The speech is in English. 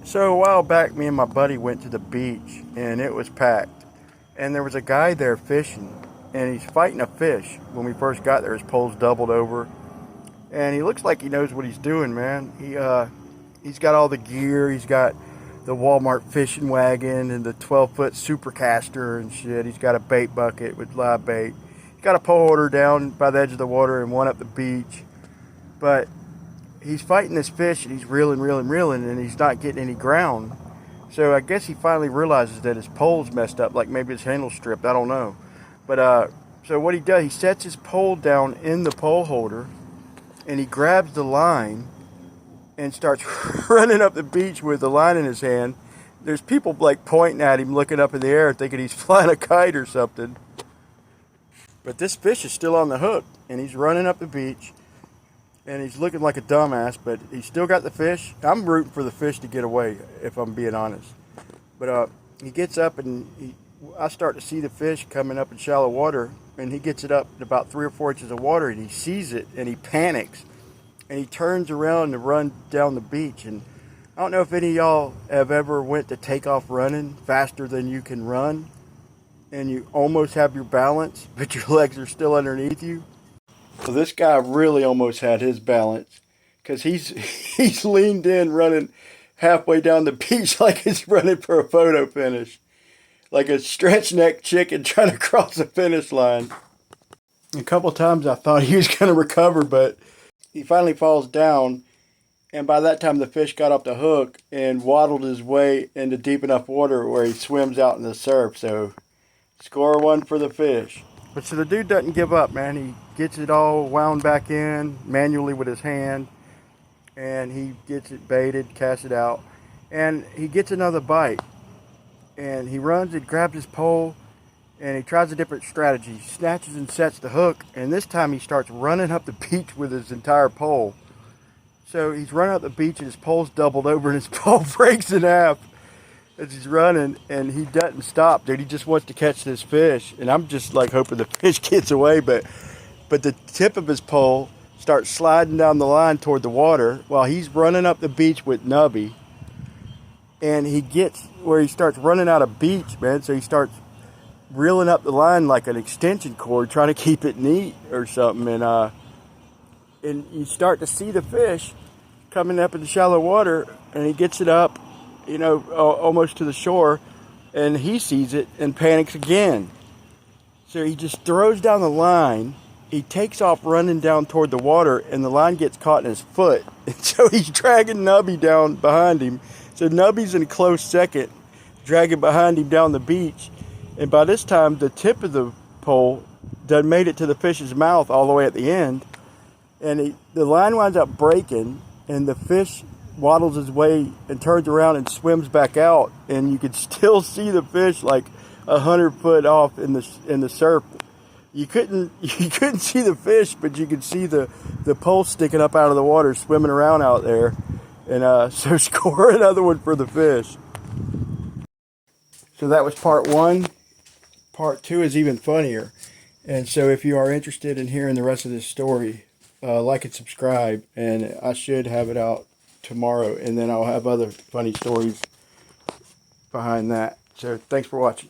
So a while back, me and my buddy went to the beach, and it was packed. And there was a guy there fishing, and he's fighting a fish. When we first got there, his pole's doubled over, and he looks like he knows what he's doing, man. He's got all the gear. He's got the Walmart fishing wagon and the 12-foot super caster and shit. He's got a bait bucket with live bait. He's got a pole holder down by the edge of the water and one up the beach. But he's fighting this fish, and he's reeling, and he's not getting any ground. So I guess he finally realizes that his pole's messed up, like maybe his handle's stripped, I don't know. But so what he does, he sets his pole down in the pole holder, and he grabs the line and starts running up the beach with the line in his hand. There's people like pointing at him, looking up in the air, thinking he's flying a kite or something. But this fish is still on the hook, and he's running up the beach. And he's looking like a dumbass, but he's still got the fish. I'm rooting for the fish to get away, if I'm being honest. But he gets up, and I start to see the fish coming up in shallow water, and he gets it up in about 3 or 4 inches of water, and he sees it, and he panics. And he turns around to run down the beach. And I don't know if any of y'all have ever went to take off running faster than you can run, and you almost have your balance, but your legs are still underneath you. So this guy really almost had his balance, because he's leaned in running halfway down the beach like he's running for a photo finish. Like a stretch neck chicken trying to cross the finish line. A couple times I thought he was going to recover, but he finally falls down, and by that time the fish got off the hook and waddled his way into deep enough water where he swims out in the surf. So score one for the fish. But so the dude doesn't give up, man. He gets it all wound back in manually with his hand, and he gets it baited, casts it out, and he gets another bite. And he runs and grabs his pole, and he tries a different strategy. He snatches and sets the hook, and this time he starts running up the beach with his entire pole. So he's running up the beach, and his pole's doubled over, and his pole breaks in half as he's running, and he doesn't stop, dude. He just wants to catch this fish, and I'm just like hoping the fish gets away, but the tip of his pole starts sliding down the line toward the water while he's running up the beach with Nubby, and he gets where he starts running out of beach, man. So he starts reeling up the line like an extension cord, trying to keep it neat or something, and you start to see the fish coming up in the shallow water, and he gets it up, almost to the shore, and he sees it and panics again. So he just throws down the line. He takes off running down toward the water, and the line gets caught in his foot. And so he's dragging Nubby down behind him. So Nubby's in a close second, dragging behind him down the beach. And by this time, the tip of the pole done made it to the fish's mouth all the way at the end. And the line winds up breaking, and the fish waddles his way and turns around and swims back out, and you could still see the fish like 100 foot off in the surf. You couldn't see the fish, but you could see the pole sticking up out of the water, swimming around out there. And so score another one for the fish. So that was part one. Part two is even funnier. And so if you are interested in hearing the rest of this story, like and subscribe, and I should have it out tomorrow, and then I'll have other funny stories behind that. So thanks for watching.